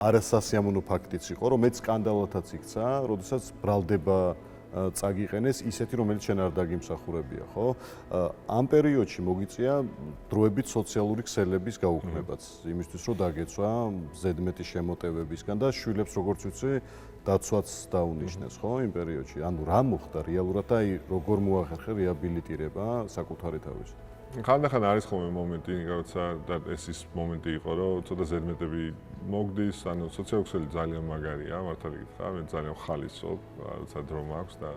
არასასიამოვნო ფაქტიც იყო, რომ მეც სკანდალათაც იქცა, როდესაც ბრალდება წაგიყენეს ისეთი, რომელიც შენ არ დაგიმსახურებია, ხო? ამ პერიოდში მოგიწია დროებით სოციალური ქსელების გაუქმებაც, იმისთვის რომ დაგეცვა ზედმეტი შემოტევებისგან და შვილებს როგორც ვიცი, დაცვაც დაუნიშნეს, ხო, იმ პერიოდში. ანუ რა მოხდა რეალურად, აი როგორ მოახერხე რეაბილიტირება საკუთარი თავის? ხანდახან არის ხოლმე მომენტი, როცა და ეს ის მომენტი იყო, რომ ცოტა ზედმეტები მოგდის, ანუ სოციალური ქსელი ძალიან მაგარია, მართალი გითხრა, მე ძალიან ხალისობ, როცა დრო მაქვს და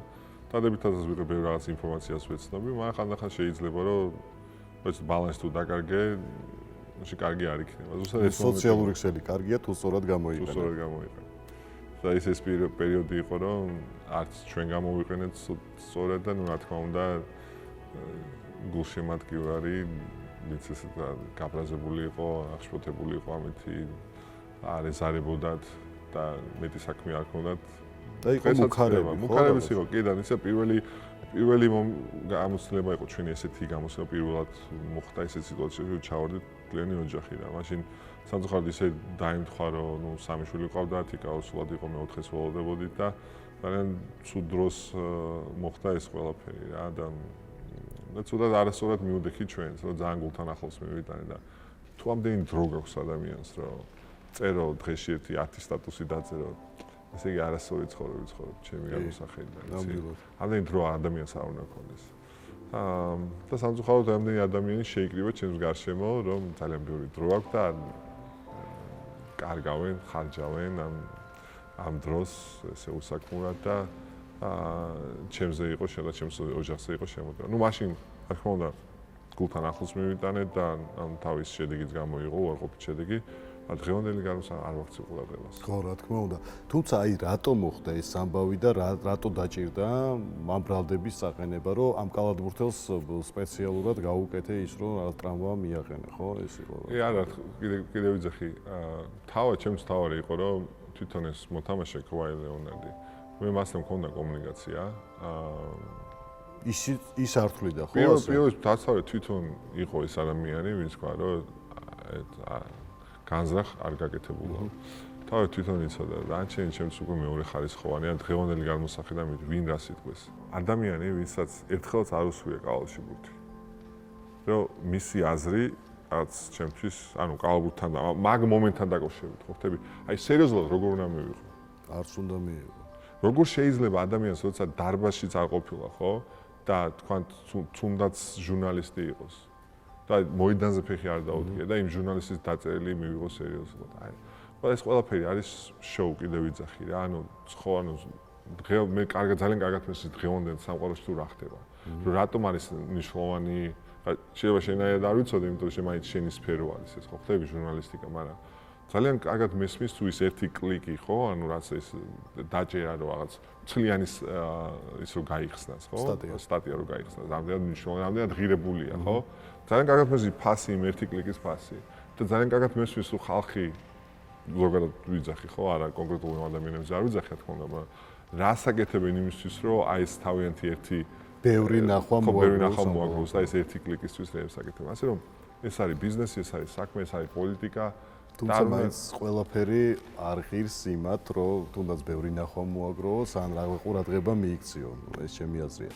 დადებითადაც ვიღებ ბევრ რაღაც ინფორმაციას ვეცნობი, მაგრამ ხანდახან შეიძლება რომ ეს ბალანსი თუ დაკარგე, ისე კარგი არ იქნება. ზუსტად ეს სოციალური ქსელი კარგია თუ სწორად გამოიყენე. თუ სწორად გამოიყენე. და ეს პერიოდი იყო, რომ არც ჩვენ გამოვიყენეთ სწორად და ნუ რა თქმა უნდა გულშემატკივარი ვინც ეს გაბრაზებული იყო, აღშფოთებული იყო ამითი არ ეზარებოდათ და მეტი საქმე არ ჰქონდათ. და იყო მუქარებიც იყო, კი და ისე პირველი გამოცდილება იყო ჩვენი ესეთი გამოცდილება პირველად მოხდა ესეთი სიტუაცია, რომ ჩავარდით კლიანი ოჯახი და მაშინ სამწუხაროდ ისე დაემთხვა, რომ ნუ სამი შვილი ყავდათ, იკაოსულად იყო მეოთხეს ველოდებოდით და ძალიან ცუდ დროს მოხდა ეს ყველაფერი რა და ცუდად არასწორად მიუდექი ჩვენს, რომ ძალიან გულთან ახლოს მივიტანე და თუ ამდენი დრო გაქვს ადამიანს, რომ წერო დღეში ერთი 10 სტატუსი დაწერო, ესე იგი არასწორი ცხოვრება ცხოვრობ ჩემი გამოსახედიდან, იცი? ამდენი დრო ადამიანს არ უნდა ქონდეს. და სამწუხაროდ ამდენი ადამიანი შეიკრიბა ჩემს გარშემო, რომ ძალიან ბევრი დრო აქვს და კარგავენ, ხარჯავენ ამ დროს ესე უსაქმურად და ჩემზე იყო შედა ჩემს ოჯახზე იყო შემოტევა. ნუ მაშინ რა თქმა უნდა გულთან ახლოს მივიტანეთ და ამ თავის შედეგიც გამოიღო, უარყოფით შედეგი. დღევანდელი გარემოს არ ვაქცევ ყურადღებას. ხო, რა თქმა უნდა. თუმცა აი რატო მოხდა ეს ამბავი და რატო დაჭირდა ამ ბრალდების საყენება, რომ ამ კალათბურთელს სპეციალურად გაუკეთე ის, რომ რა ტრამვა მიაყენე, ხო? ეს იყო. არა, კიდე ვიძახი. ჩემს თავარი იყო, რომ თვითონ ეს მოთამაშე კვაი ლეონარდი. მე მასთან მქონდა კომუნიკაცია. ის არ თვლიდა, ხო? პირველ დაცავე თვითონ იყო ეს ადამიანი, ვინც თქვა, რომ განზრახ არ გაკეთებულა. თავი თვითონ იცოდა, რანჩენი ჩემს უკვე მეორე ხარისხოვანია, დღევანდელი გამოსახედიდან ვინ რას იტყვის. ადამიანი, ვინცაც ერთხელაც არ უსვია კალათბურთში. რომ მისი აზრი რაც ჩემთვის, ანუ კალათბურთთან და მაგ მომენტთან დაკავშირებით, ხო ხტები? აი სერიოზულად როგორ უნდა მივიღო? არც უნდა მიიღო. როგორ შეიძლება ადამიანს, როცა დარბაზშიც არ ყოფილა, ხო? და თქვენ თუნდაც ჟურნალისტი იყოს. და მოედანზე ფეხი არ დაუდგია და იმ ჟურნალისტის დაწერილი მივიღო სერიოზულად. აი, ეს ყველაფერი არის შოუ კიდე ვიძახი რა. ანუ ხო, ანუ მე ძალიან კარგად მესმის დღევანდელ სამყაროში თუ რა ხდება. რომ რატომ არის მნიშვნელოვანი, შეიძლება შენაირად არ ვიცოდე, იმიტომ რომ მაინც შენი სფერო არის ეს, ხო ხტები ჟურნალისტიკა, მაგრამ ძალიან კარგად მესმის თუ ის ერთი კლიკი, ხო, ანუ რაც ეს დაჭერა რომ რაღაც ცლიანის ის რომ გაიხსნას, ხო? სტატია რომ გაიხსნას, ამდენად მნიშვნელოვანი, ამდენად ღირებულია, ხო? ძალიან კარგად მესმის ფასი, იმ ერთი კლიკის ფასი. და ძალიან კარგად მესმის რომ ხალხი ზოგადად ვიძახი, ხო, არა კონკრეტულ ადამიანებს არ ვიძახი, რა თქმა უნდა, მაგრამ რას აკეთებენ იმისთვის, რომ აი ეს თავიანთი ერთი ბევრი ნახვა მოაგროს და ეს ერთი კლიკისთვის რეებს აკეთებენ. ასე რომ ეს არის ბიზნესი, ეს არის საქმე, ეს არის პოლიტიკა. თუმცა მას ყველაფერი არ ღირს იმათ, რომ თუნდაც ბევრი ნახვა მოაგროს, ან რა ყურადღება მიიქციო, ეს ჩემი აზრია.